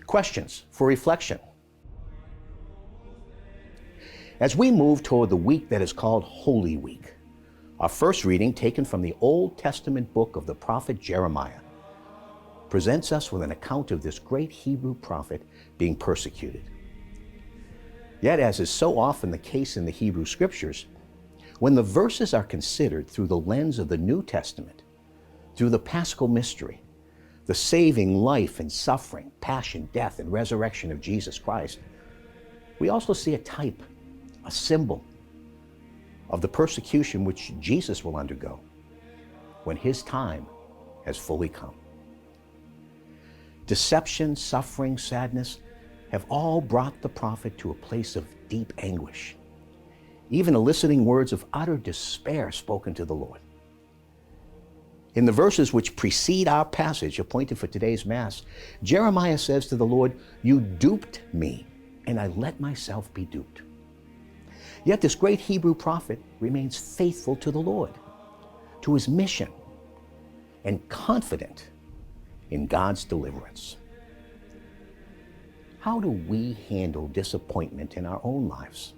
Questions for reflection. As we move toward the week that is called Holy Week, our first reading, taken from the Old Testament book of the prophet Jeremiah, presents us with an account of this great Hebrew prophet being persecuted. Yet, as is so often the case in the Hebrew Scriptures, when the verses are considered through the lens of the New Testament, through the Paschal mystery, the saving life and suffering, passion, death, and resurrection of Jesus Christ, we also see a type, a symbol of the persecution which Jesus will undergo when his time has fully come. Deception, suffering, sadness have all brought the prophet to a place of deep anguish, even eliciting words of utter despair spoken to the Lord. In the verses which precede our passage appointed for today's Mass, Jeremiah says to the Lord, "You duped me, and I let myself be duped." Yet this great Hebrew prophet remains faithful to the Lord, to his mission, and confident in God's deliverance. How do we handle disappointment in our own lives?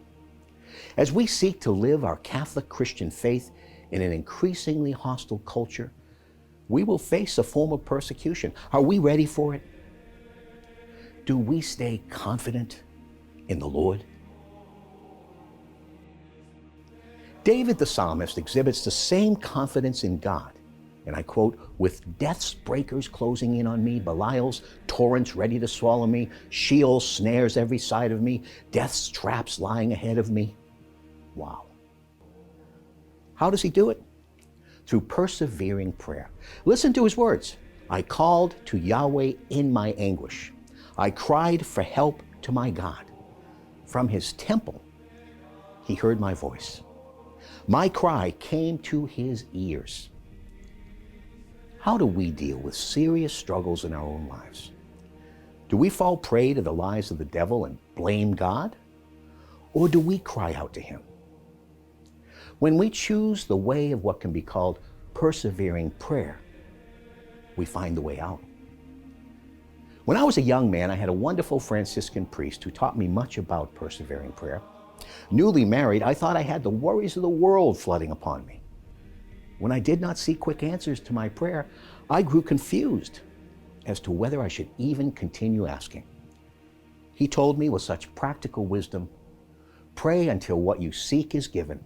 As we seek to live our Catholic Christian faith in an increasingly hostile culture, we will face a form of persecution. Are we ready for it? Do we stay confident in the Lord? David the psalmist exhibits the same confidence in God, and I quote, "With death's breakers closing in on me, Belial's torrents ready to swallow me, Sheol's snares every side of me, death's traps lying ahead of me." Wow. How does he do it? Through persevering prayer. Listen to his words. "I called to Yahweh in my anguish. I cried for help to my God. From his temple, he heard my voice. My cry came to his ears." How do we deal with serious struggles in our own lives? Do we fall prey to the lies of the devil and blame God? Or do we cry out to him? When we choose the way of what can be called persevering prayer, we find the way out. When I was a young man, I had a wonderful Franciscan priest who taught me much about persevering prayer. Newly married, I thought I had the worries of the world flooding upon me. When I did not see quick answers to my prayer, I grew confused as to whether I should even continue asking. He told me with such practical wisdom, "Pray until what you seek is given,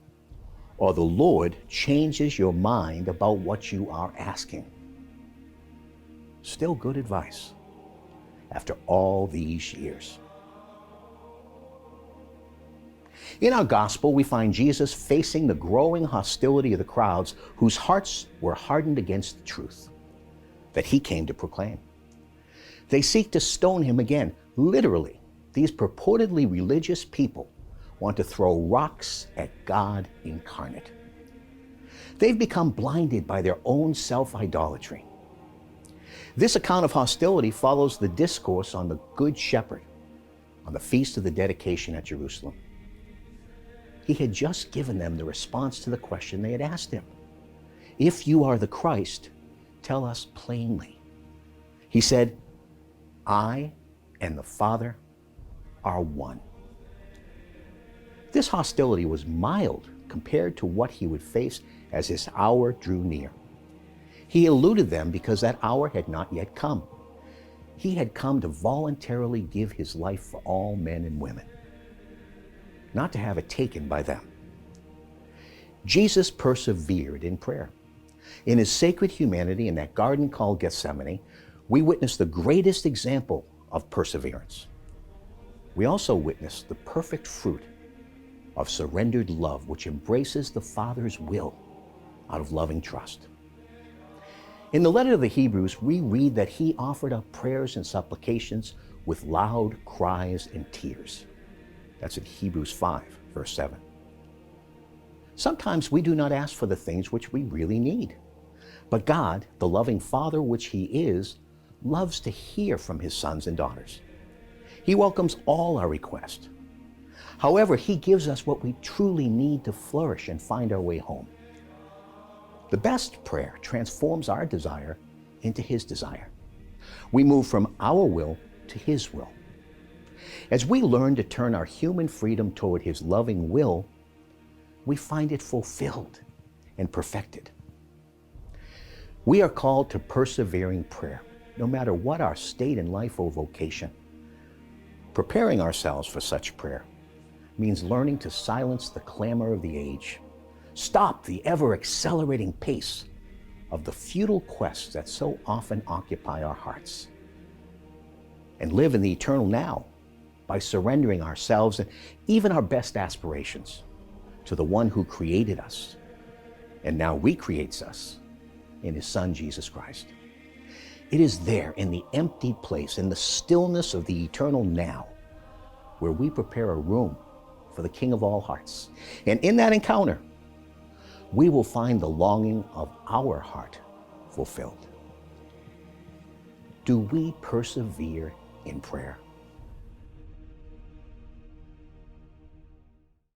or the Lord changes your mind about what you are asking." Still good advice after all these years. In our gospel, we find Jesus facing the growing hostility of the crowds whose hearts were hardened against the truth that he came to proclaim. They seek to stone him again. Literally, these purportedly religious people want to throw rocks at God incarnate. They've become blinded by their own self-idolatry. This account of hostility follows the discourse on the Good Shepherd on the Feast of the Dedication at Jerusalem. He had just given them the response to the question they had asked him. "If you are the Christ, tell us plainly." He said, "I and the Father are one." This hostility was mild compared to what he would face as his hour drew near. He eluded them because that hour had not yet come. He had come to voluntarily give his life for all men and women, not to have it taken by them. Jesus persevered in prayer. In his sacred humanity in that garden called Gethsemane, we witness the greatest example of perseverance. We also witness the perfect fruit of surrendered love, which embraces the Father's will out of loving trust. In the letter to the Hebrews, we read that he offered up prayers and supplications with loud cries and tears. That's in Hebrews 5, verse 7. Sometimes we do not ask for the things which we really need. But God, the loving Father which he is, loves to hear from his sons and daughters. He welcomes all our requests. However, he gives us what we truly need to flourish and find our way home. The best prayer transforms our desire into his desire. We move from our will to His will. As we learn to turn our human freedom toward His loving will, we find it fulfilled and perfected. We are called to persevering prayer, no matter what our state in life or vocation. Preparing ourselves for such prayer means learning to silence the clamor of the age, stop the ever-accelerating pace of the futile quests that so often occupy our hearts, and live in the eternal now by surrendering ourselves and even our best aspirations to the one who created us and now recreates us in His Son, Jesus Christ. It is there in the emptied place, in the stillness of the eternal now, where we prepare a room for the King of all hearts. And in that encounter, we will find the longing of our heart fulfilled. Do we persevere in prayer?